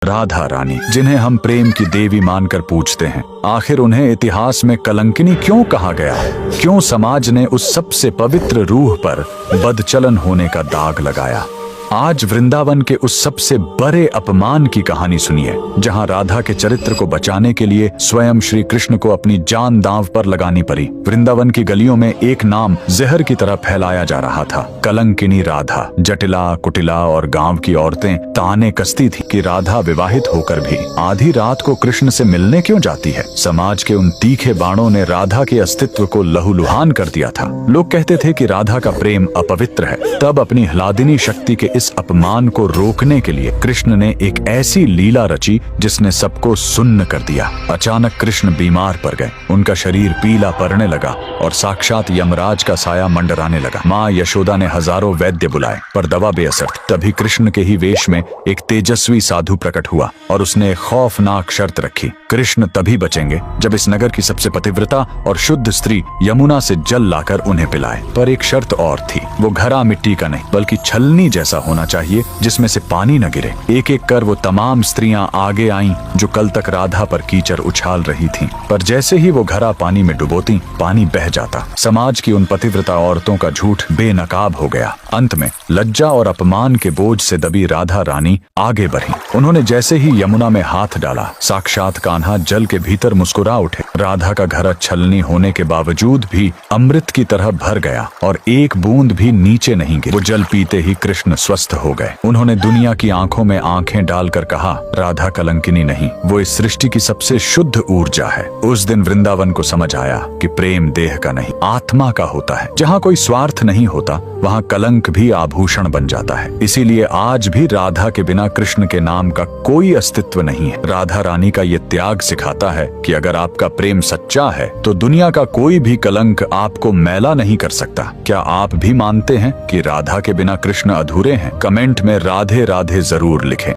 राधा रानी, जिन्हें हम प्रेम की देवी मानकर पूजते हैं, आखिर उन्हें इतिहास में कलंकिनी क्यों कहा गया है? क्यों समाज ने उस सबसे पवित्र रूह पर बदचलन होने का दाग लगाया? आज वृंदावन के उस सबसे बड़े अपमान की कहानी सुनिए, जहां राधा के चरित्र को बचाने के लिए स्वयं श्री कृष्ण को अपनी जान दांव पर लगानी पड़ी। वृंदावन की गलियों में एक नाम जहर की तरह फैलाया जा रहा था, कलंकिनी राधा। जटिला कुटिला और गांव की औरतें ताने कसती थी कि राधा विवाहित होकर भी आधी रात को कृष्ण से मिलने क्यों जाती है। समाज के उन तीखे बाणों ने राधा के अस्तित्व को लहूलुहान कर दिया था। लोग कहते थे कि राधा का प्रेम अपवित्र है। तब अपनी ह्लादिनी शक्ति के इस अपमान को रोकने के लिए कृष्ण ने एक ऐसी लीला रची जिसने सबको सुन्न कर दिया। अचानक कृष्ण बीमार पड़ गए, उनका शरीर पीला पड़ने लगा और साक्षात यमराज का साया मंडराने लगा। माँ यशोदा ने हजारों वैद्य बुलाए, पर दवा बेअसर। तभी कृष्ण के ही वेश में एक तेजस्वी साधु प्रकट हुआ और उसने खौफनाक शर्त रखी, कृष्ण तभी बचेंगे जब इस नगर की सबसे पतिव्रता और शुद्ध स्त्री यमुना से जल लाकर उन्हें पिलाए। पर एक शर्त और थी, वो घड़ा मिट्टी का नहीं बल्कि छलनी जैसा होना चाहिए जिसमें से पानी न गिरे। एक एक कर वो तमाम स्त्रियां आगे आईं जो कल तक राधा पर कीचड़ उछाल रही थीं, पर जैसे ही वो घड़ा पानी में डुबोती, पानी बह जाता। समाज की उन पतिव्रता औरतों का झूठ बेनकाब हो गया। अंत में लज्जा और अपमान के बोझ से दबी राधा रानी आगे बढ़ी। उन्होंने जैसे ही यमुना में हाथ डाला, साक्षात कान्हा जल के भीतर मुस्कुरा उठे। राधा का घड़ा छलनी होने के बावजूद भी अमृत की तरह भर गया और एक बूंद भी नीचे नहीं गिरी। वो जल पीते ही कृष्ण स्वस्थ हो गए। उन्होंने दुनिया की आंखों में आंखें डालकर कहा, राधा कलंकिनी नहीं, वो इस सृष्टि की सबसे शुद्ध ऊर्जा है। उस दिन वृंदावन को समझ आया कि प्रेम देह का नहीं, आत्मा का होता है। जहाँ कोई स्वार्थ नहीं होता, वहाँ कलंक भी आभूषण बन जाता है। इसीलिए आज भी राधा के बिना कृष्ण के नाम का कोई अस्तित्व नहीं है। राधा रानी का ये त्याग सिखाता है कि अगर आपका प्रेम सच्चा है तो दुनिया का कोई भी कलंक आपको मैला नहीं कर सकता। क्या आप भी मानते हैं कि राधा के बिना कृष्ण अधूरे हैं? कमेंट में राधे राधे जरूर लिखें।